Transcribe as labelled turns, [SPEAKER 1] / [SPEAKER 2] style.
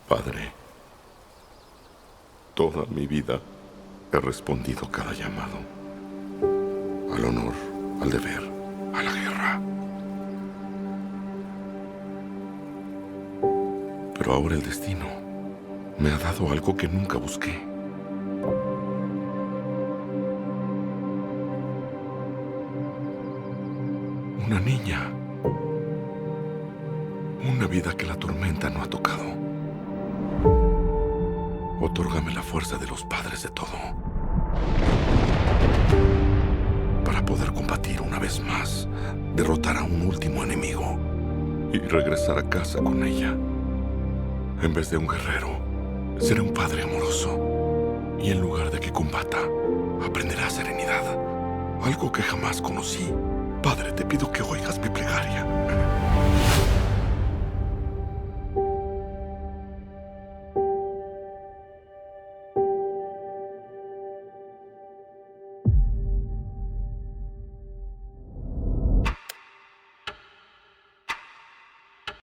[SPEAKER 1] Padre, toda mi vida he respondido cada llamado. Al honor, al deber, a la guerra. Pero ahora el destino me ha dado algo que nunca busqué. Una niña. Una vida que la tormenta no ha tocado. Otórgame la fuerza de los padres de todo, para poder combatir una vez más, derrotar a un último enemigo y regresar a casa con ella. En vez de un guerrero, seré un padre amoroso. Y en lugar de que combata, aprenderá serenidad, algo que jamás conocí. Padre, te pido que oigas